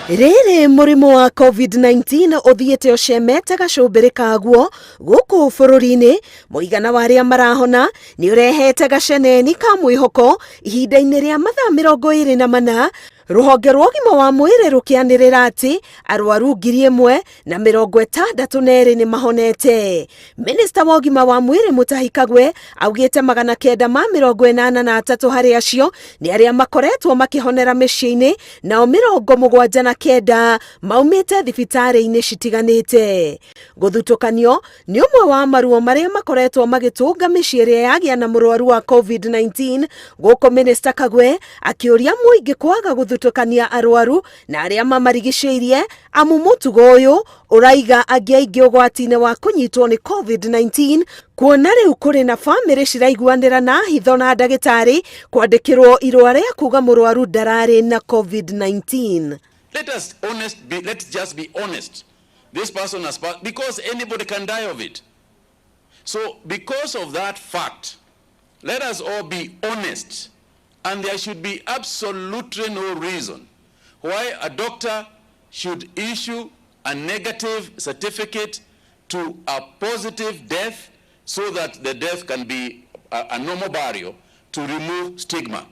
Riri murimu wa COVID-19 uthiete ucemete gacumbiri kaguo guku bururi-ini, muigana wa aria marahona ni urehete gaceneni ka mwihoko ihinda-ini ria mathaa 24. Ruhonge rwa ugima wa mwiri rukianirira ati arwaru 1062 ni mahonete. Minista wa ugima wa mwiri Mutahi Kagwe augite 983 hari acio ni aria makoretwo makihonera micii-ini, nao 79 maumite thibitari-ini citiganite. Guthutukanio ni umwe wa maruo maria makoretwo magitunga micii iria yagia na murwaru wa COVID-19, guko Minista Kagwe akiuria muingi kwaga guthutukania arwaru na aria mamarigiceirie, amu mutugo uyu uraiga angi ugwati-ini wa kunyitwo ni COVID-19, kuona riu kuri na family ciraiguanira na hitho na ndagitari kwandikirwo irua ria kuga murwaru ndarari na COVID-19. Let's just be honest. This person has passed because anybody can die of it. So because of that fact, let us all be honest, and there should be absolutely no reason why a doctor should issue a negative certificate to a positive death so that the death can be a normal burial to remove stigma.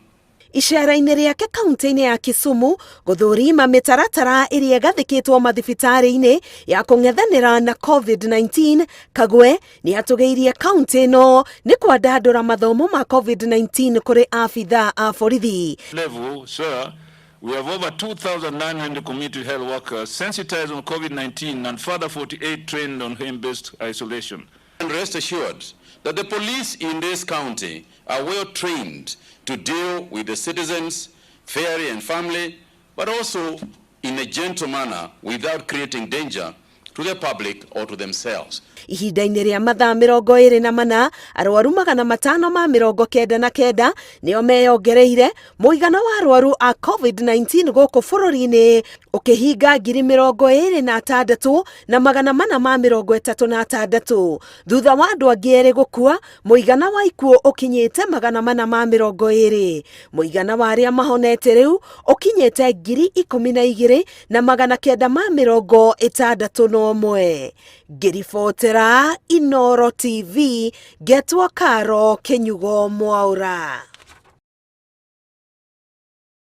Icera-ini riake kaunti-ini ya Kisumu guthurima mitaratara iria gathikitwo mathibitari-ini ya kung'ethanira na COVID-19, Kagwe ni atugeirie kaunti ino ni kwandandura mathomo ma COVID-19 kuri afitha a borithi. Level, sir, we have over 2,900 community health workers sensitized on COVID-19 and further 48 trained on home-based isolation. And rest assured that the police in this county are well trained to deal with the citizens fairly and family, but also in a gentle manner without creating danger to the public or to themselves. Ihinda-ini ria mathaa 24 arwaru 599 nio meyongereire, muigana wa arwaru a COVID-19 guku bururi-ini ukihinga 26,436 thutha wa andu angi eri gukua, muigana wa ikuo ukinyite 420. Muigana wa aria mahonete riu ukinyite 12,961. Ngiribotera Inooro TV, Getwa Karo Kenyugo Mwaura.